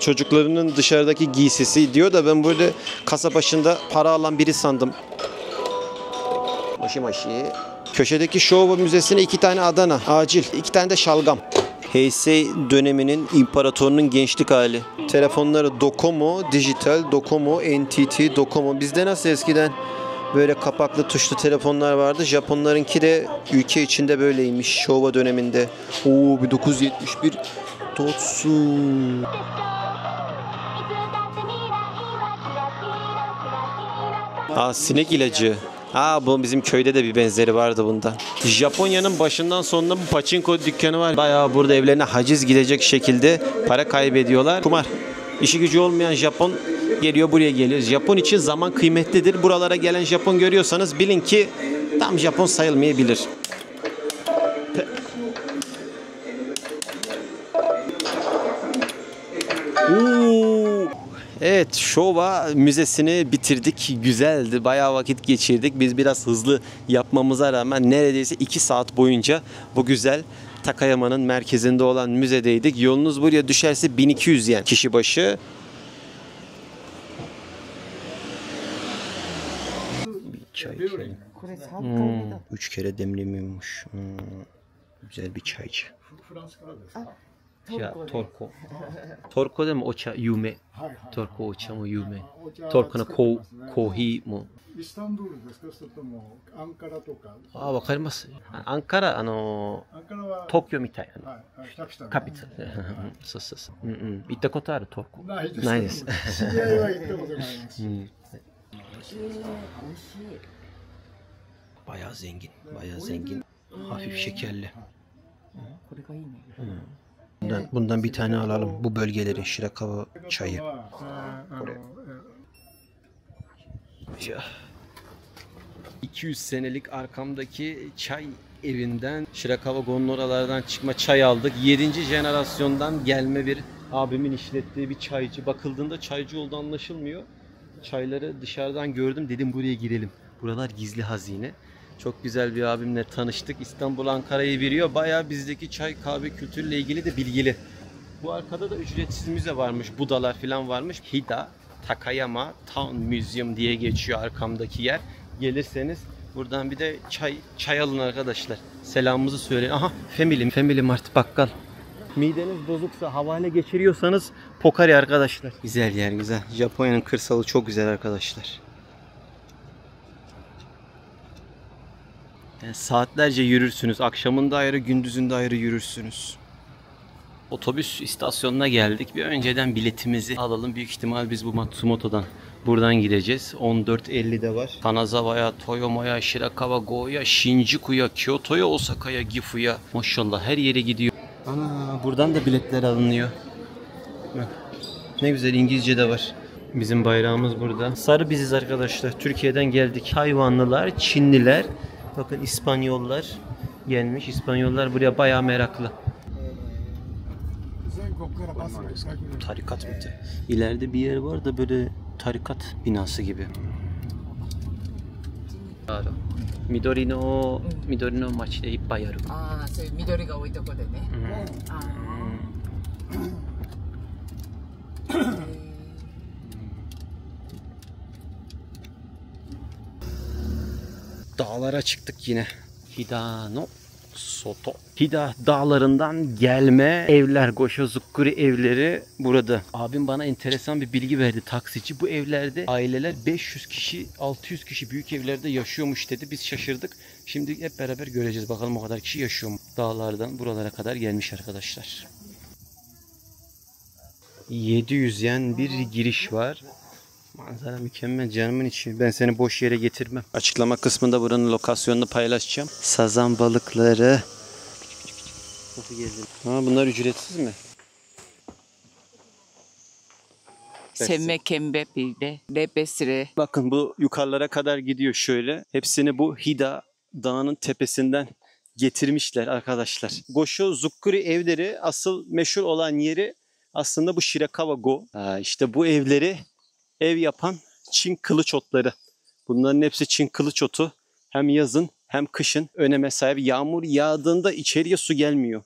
Çocuklarının dışarıdaki giysisi diyor da ben böyle kasa başında para alan biri sandım. Maşı maşı. Köşedeki Showa Müzesi'ne 2 tane Adana. Acil. 2 tane de şalgam. Heisei döneminin imparatorunun gençlik hali. Telefonları Docomo, Dijital, Docomo, NTT, Docomo. Bizde nasıl eskiden böyle kapaklı tuşlu telefonlar vardı. Japonlarınki de ülke içinde böyleymiş Showa döneminde. Oo, 1971 Totsun. Aa, sinek ilacı. Bu bizim köyde de bir benzeri vardı bundan. Japonya'nın başından sonuna bu pachinko dükkanı var. Bayağı burada evlerine haciz gidecek şekilde para kaybediyorlar. Kumar. İşi gücü olmayan Japon geliyor, buraya geliyor. Japon için zaman kıymetlidir. Buralara gelen Japon görüyorsanız bilin ki tam Japon sayılmayabilir. Evet, Showa Müzesi'ni bitirdik. Güzeldi. Bayağı vakit geçirdik. Biz biraz hızlı yapmamıza rağmen neredeyse 2 saat boyunca bu güzel Takayama'nın merkezinde olan müzedeydik. Yolunuz buraya düşerse 1200 yen kişi başı. Çay içelim. 3 kere demlemiyormuş. Güzel bir çaycı. Ya Torko. Torko de mi ocha yume? Torko ocha mo yume. Torko no kohi mo. イスタンブールですか、それともアンカラとか。わかります。アンカラ、アンカラは東京みたいな。はい、キャピタル。カピタル。そうそうそう。行ったことあるトルコ。ないです。ないです。知り合いは行ったことがあります。Bayağı zengin. Bayağı zengin. Hafif şekerli. Bundan bir tane alalım. Bu bölgelerin Shirakawa çayı. Ya. 200 senelik arkamdaki çay evinden Shirakawa Go'nun oralardan çıkma çay aldık. 7. jenerasyondan gelme bir abimin işlettiği bir çaycı. Bakıldığında çaycı olduğu anlaşılmıyor. Çayları dışarıdan gördüm, dedim buraya girelim. Buralar gizli hazine. Çok güzel bir abimle tanıştık. İstanbul Ankara'yı biliyor. Bayağı bizdeki çay kahve kültürüyle ilgili de bilgili. Bu arkada da ücretsiz müze varmış. Budalar falan varmış. Hida Takayama Town Museum diye geçiyor arkamdaki yer. Gelirseniz buradan bir de çay alın arkadaşlar. Selamımızı söyleyin. Aha Family Mart bakkal. Mideniz bozuksa, havale geçiriyorsanız Pocari arkadaşlar. Güzel yer, güzel. Japonya'nın kırsalı çok güzel arkadaşlar. Yani saatlerce yürürsünüz. Akşamında ayrı, gündüzünde ayrı yürürsünüz. Otobüs istasyonuna geldik. Bir önceden biletimizi alalım. Büyük ihtimal biz bu Matsumoto'dan buradan gideceğiz. 14.50'de var. Kanazawa'ya, Toyomo'ya, Shirakawa Go'ya, Shinjuku'ya, Kyoto'ya, Osaka'ya, Gifu'ya. Maşallah her yere gidiyor. Ana, buradan da biletler alınıyor. Ne güzel, İngilizce de var. Bizim bayrağımız burada. Sarı biziz arkadaşlar. Türkiye'den geldik. Tayvanlılar, Çinliler, bakın İspanyollar gelmiş. İspanyollar buraya bayağı meraklı. Tarikat mı? İleride bir yer var da böyle tarikat binası gibi. Midori no machi de ippai aru. ああ、そういう緑が多いとこでね。ああ。Dağlara çıktık yine. Hida no Soto. Hida dağlarından gelme evler, Goshozukuri evleri burada. Abim bana enteresan bir bilgi verdi, taksici. Bu evlerde aileler 500 kişi, 600 kişi büyük evlerde yaşıyormuş dedi. Biz şaşırdık. Şimdi hep beraber göreceğiz. Bakalım o kadar kişi yaşıyor mu? Dağlardan buralara kadar gelmiş arkadaşlar. 700 yen bir giriş var. Manzara mükemmel, canımın içi. Ben seni boş yere getirmem. Açıklama kısmında buranın lokasyonunu paylaşacağım. Sazan balıkları. Nasıl gezdin? Bunlar ücretsiz mi? Semme kembe pide, lepesire. Bakın bu yukarılara kadar gidiyor şöyle. Hepsini bu Hida Dağı'nın tepesinden getirmişler arkadaşlar. Goshozukuri evleri, asıl meşhur olan yeri aslında bu Shirakawa Go. İşte bu evleri ev yapan Çin kılıç otları. Bunların hepsi Çin kılıç otu. Hem yazın hem kışın öneme sahip. Yağmur yağdığında içeriye su gelmiyor.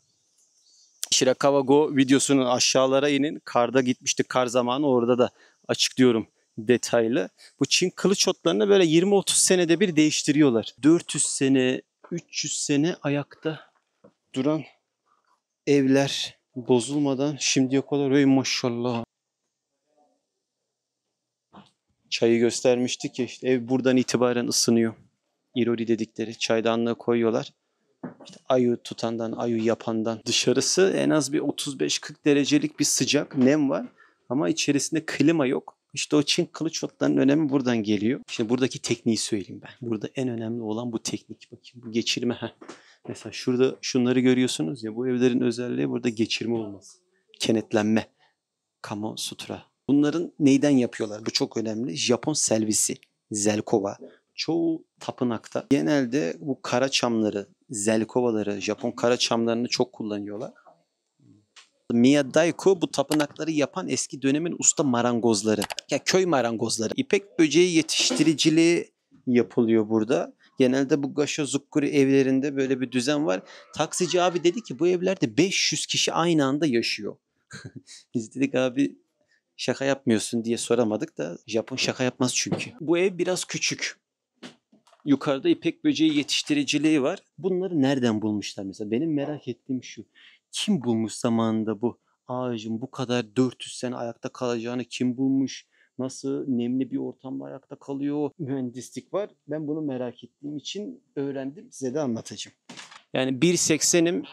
Shirakawa Go videosunun aşağılara inin. Karda gitmiştik, kar zamanı, orada da açıklıyorum detaylı. Bu Çin kılıç otlarını böyle 20-30 senede bir değiştiriyorlar. 400 sene, 300 sene ayakta duran evler bozulmadan şimdiye kadar, ey maşallah. Çayı göstermiştik ya, işte ev buradan itibaren ısınıyor. Irori dedikleri çaydanlığı koyuyorlar. İşte ayu tutandan, ayu yapandan. Dışarısı en az bir 35-40 derecelik bir sıcak, nem var. Ama içerisinde klima yok. İşte o Çin kılıç otlarının önemi buradan geliyor. İşte buradaki tekniği söyleyeyim ben. Burada en önemli olan bu teknik. Bakayım bu geçirme. Mesela şurada şunları görüyorsunuz ya, bu evlerin özelliği burada geçirme olması. Kenetlenme. Kamo Sutra Bunların neyden yapıyorlar? Bu çok önemli. Japon selvisi, zelkova. Çoğu tapınakta genelde bu kara çamları, zelkovaları, Japon kara çamlarını çok kullanıyorlar. Miyadaiko bu tapınakları yapan eski dönemin usta marangozları. Ya köy marangozları. İpek böceği yetiştiriciliği yapılıyor burada. Genelde bu gaşozukuri evlerinde böyle bir düzen var. Taksici abi dedi ki bu evlerde 500 kişi aynı anda yaşıyor. Biz dedik abi şaka yapmıyorsun diye soramadık da Japon şaka yapmaz çünkü. Bu ev biraz küçük. Yukarıda ipek böceği yetiştiriciliği var. Bunları nereden bulmuşlar mesela? Benim merak ettiğim şu. Kim bulmuş zamanında bu ağacın bu kadar 400 sene ayakta kalacağını kim bulmuş? Nasıl nemli bir ortamda ayakta kalıyor? Mühendislik var. Ben bunu merak ettiğim için öğrendim. Size de anlatacağım. Yani 1.80'im,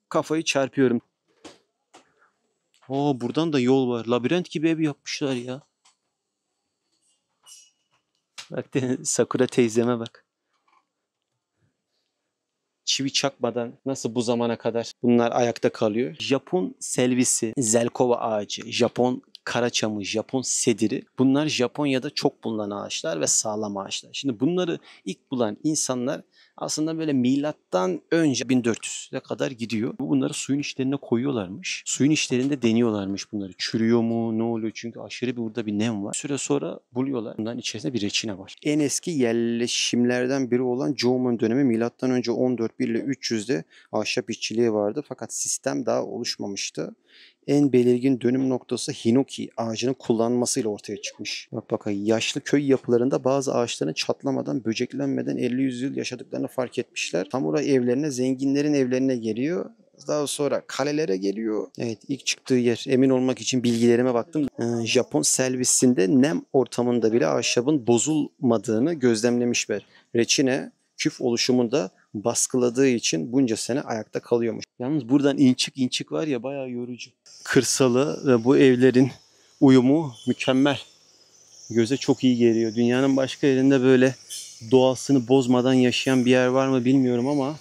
kafayı çarpıyorum. Oo, buradan da yol var. Labirent gibi ev yapmışlar ya. Bak Sakura teyzeme bak. Çivi çakmadan nasıl bu zamana kadar bunlar ayakta kalıyor. Japon selvisi, zelkova ağacı, Japon karaçamı, Japon sediri. Bunlar Japonya'da çok bulunan ağaçlar ve sağlam ağaçlar. Şimdi bunları ilk bulan insanlar aslında böyle milattan önce 1400'e kadar gidiyor. Bunları suyun içlerine koyuyorlarmış. Suyun içlerinde deniyorlarmış bunları. Çürüyor mu, ne oluyor? Çünkü aşırı bir burada bir nem var. Bir süre sonra buluyorlar. Bunların içerisinde bir reçine var. En eski yerleşimlerden biri olan Jomon dönemi milattan önce 14 ile 300'de ahşap işçiliği vardı. Fakat sistem daha oluşmamıştı. En belirgin dönüm noktası hinoki ağacının kullanılmasıyla ortaya çıkmış. Bak bakayım, yaşlı köy yapılarında bazı ağaçların çatlamadan, böceklenmeden 50-100 yıl yaşadıklarını fark etmişler. Samura evlerine, zenginlerin evlerine geliyor. Daha sonra kalelere geliyor. Evet, ilk çıktığı yer. Emin olmak için bilgilerime baktım. Japon servisinde nem ortamında bile ahşabın bozulmadığını gözlemlemişler. Reçine küf oluşumunda baskıladığı için bunca sene ayakta kalıyormuş. Yalnız buradan inçik var ya, bayağı yorucu. Kırsalı ve bu evlerin uyumu mükemmel. Göze çok iyi geliyor. Dünyanın başka yerinde böyle doğasını bozmadan yaşayan bir yer var mı bilmiyorum ama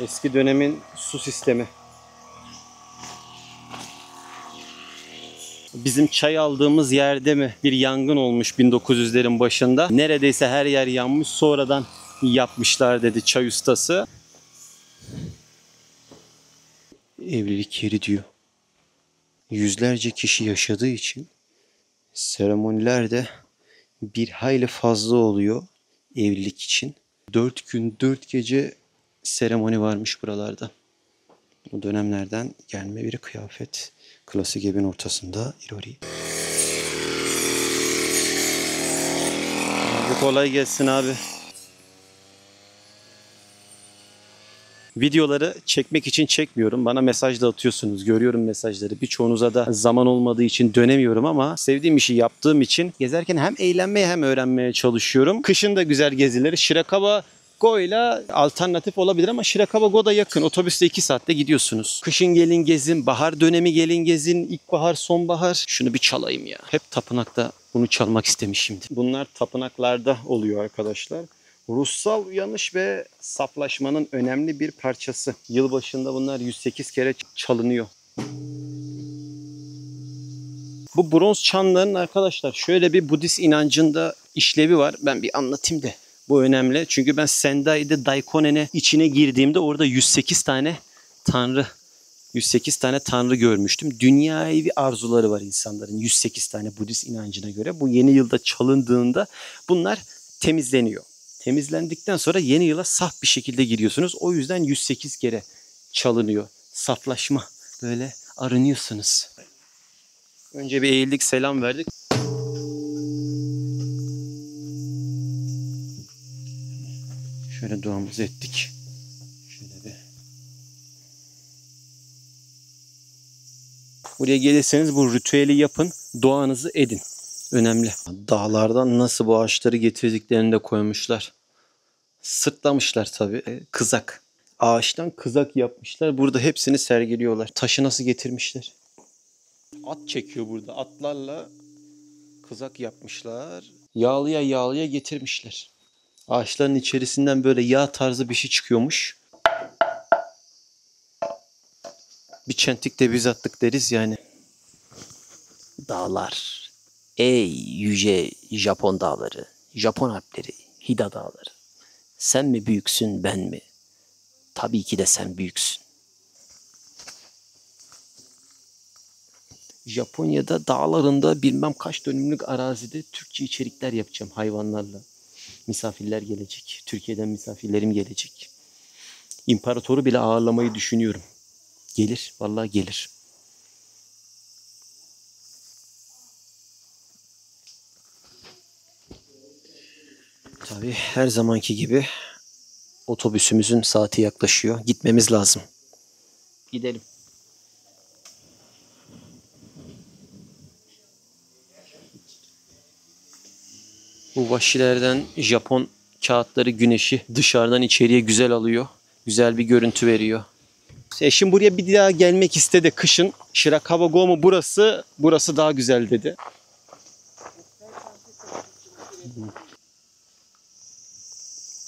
eski dönemin su sistemi. Bizim çay aldığımız yerde mi bir yangın olmuş 1900'lerin başında. Neredeyse her yer yanmış. Sonradan yapmışlar dedi çay ustası. Evlilik yeri diyor. Yüzlerce kişi yaşadığı için seremoniler de bir hayli fazla oluyor evlilik için. 4 gün 4 gece seremoni varmış buralarda. O dönemlerden gelme bir kıyafet. Klasik evin ortasında irori. Abi kolay gelsin abi. Videoları çekmek için çekmiyorum. Bana mesaj da atıyorsunuz. Görüyorum mesajları. Birçoğunuza da zaman olmadığı için dönemiyorum ama sevdiğim işi yaptığım için gezerken hem eğlenmeye hem öğrenmeye çalışıyorum. Kışın da güzel gezileri. Shirakawa Go'yla alternatif olabilir ama Shirakawa Go da yakın. Otobüste 2 saatte gidiyorsunuz. Kışın gelin gezin, bahar dönemi gelin gezin, ilkbahar, sonbahar. Şunu bir çalayım ya. Hep tapınakta bunu çalmak istemişimdir. Bunlar tapınaklarda oluyor arkadaşlar. Ruhsal uyanış ve saflaşmanın önemli bir parçası. Yılbaşında bunlar 108 kere çalınıyor. Bu bronz çanların arkadaşlar şöyle bir Budist inancında işlevi var. Ben bir anlatayım da. Bu önemli. Çünkü ben Sendai'de Daikonen'e içine girdiğimde orada 108 tane tanrı görmüştüm. Dünyavi arzuları var insanların. 108 tane Budist inancına göre. Bu yeni yılda çalındığında bunlar temizleniyor. Temizlendikten sonra yeni yıla saf bir şekilde giriyorsunuz. O yüzden 108 kere çalınıyor. Saflaşma. Böyle arınıyorsunuz. Önce bir eğildik, selam verdik. Şöyle duamızı ettik. Şöyle bir. Buraya gelirseniz bu ritüeli yapın. Duanızı edin. Önemli. Dağlardan nasıl bu ağaçları getirdiklerini de koymuşlar. Sırtlamışlar tabii. Kızak. Ağaçtan kızak yapmışlar. Burada hepsini sergiliyorlar. Taşı nasıl getirmişler? At çekiyor burada. Atlarla kızak yapmışlar. Yağlıya yağlıya getirmişler. Ağaçların içerisinden böyle yağ tarzı bir şey çıkıyormuş. Bir çentik de biz attık deriz yani. Dağlar. Ey yüce Japon dağları. Japon Alpleri. Hida dağları. Sen mi büyüksün ben mi? Tabii ki de sen büyüksün. Japonya'da dağlarında bilmem kaç dönümlük arazide Türkçe içerikler yapacağım hayvanlarla. Misafirler gelecek. Türkiye'den misafirlerim gelecek. İmparatoru bile ağırlamayı düşünüyorum. Gelir, vallahi gelir. Tabii her zamanki gibi otobüsümüzün saati yaklaşıyor. Gitmemiz lazım. Gidelim. Bu vahşilerden Japon kağıtları güneşi dışarıdan içeriye güzel alıyor. Güzel bir görüntü veriyor. Eşim buraya bir daha gelmek istedi kışın. Shirakawa-go burası daha güzel dedi.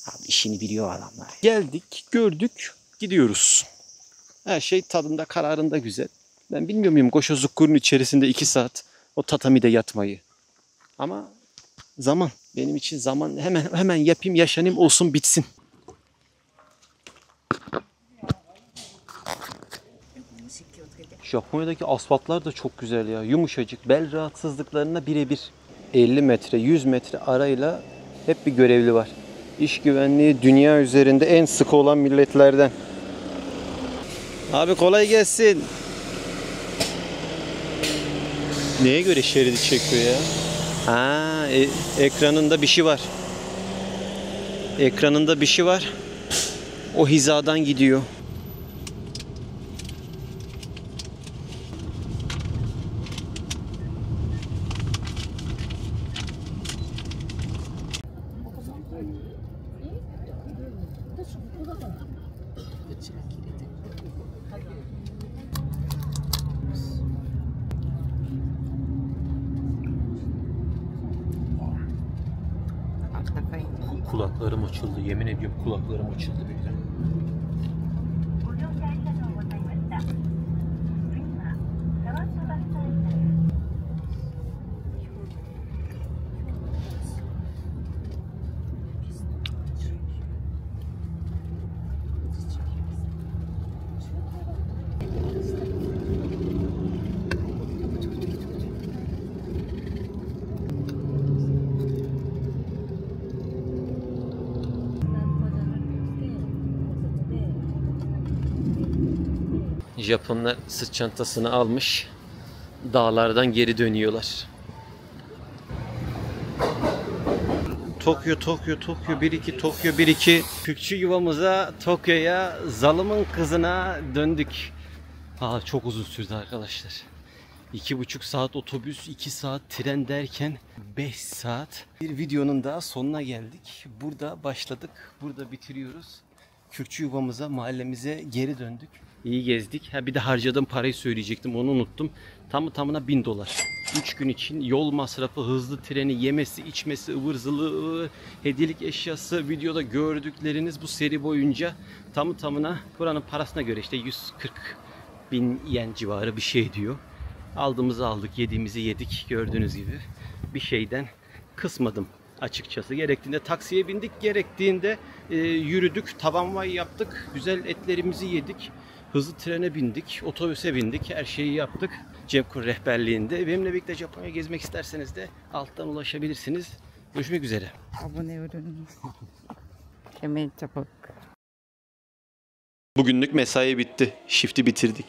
Abi işini biliyor adamlar. Geldik, gördük, gidiyoruz. Her şey tadında, kararında güzel. Ben bilmiyor muyum Goshozukuri'nin içerisinde 2 saat o tatamide yatmayı. Ama zaman. Benim için zaman. Hemen yapayım, yaşanayım, olsun, bitsin. Japonya'daki asfaltlar da çok güzel ya. Yumuşacık. Bel rahatsızlıklarına birebir. 50 metre, 100 metre arayla hep bir görevli var. İş güvenliği dünya üzerinde en sıkı olan milletlerden. Abi kolay gelsin. Neye göre şeridi çekiyor ya? Ha, ekranında bir şey var. Ekranında bir şey var. O hizadan gidiyor. Kulaklarım açıldı. Yemin ediyorum kulaklarım açıldı birden. Japonlar sırt çantasını almış. Dağlardan geri dönüyorlar. Tokyo 1-2, Tokyo 1-2. Kürkçü yuvamıza, Tokyo'ya, zalımın kızına döndük. Çok uzun sürdü arkadaşlar. 2,5 saat otobüs, 2 saat tren derken 5 saat. Bir videonun daha sonuna geldik. Burada başladık, burada bitiriyoruz. Kürkçü yuvamıza, mahallemize geri döndük. İyi gezdik. Bir de harcadığım parayı söyleyecektim, onu unuttum. Tamına $1000. 3 gün için yol masrafı, hızlı treni, yemesi, içmesi, ıvır zıvır, hediyelik eşyası, videoda gördükleriniz bu seri boyunca tamına buranın parasına göre işte 140.000 yen civarı bir şey diyor. Aldığımızı aldık, yediğimizi yedik, gördüğünüz gibi. Bir şeyden kısmadım açıkçası. Gerektiğinde taksiye bindik, gerektiğinde yürüdük, tabanvay yaptık, güzel etlerimizi yedik. Hızlı trene bindik, otobüse bindik, her şeyi yaptık. Cemkur rehberliğinde. Benimle birlikte Japonya gezmek isterseniz de alttan ulaşabilirsiniz. Görüşmek üzere. Abone olun. Hemen çabuk. Bugünlük mesai bitti. Shift'i bitirdik.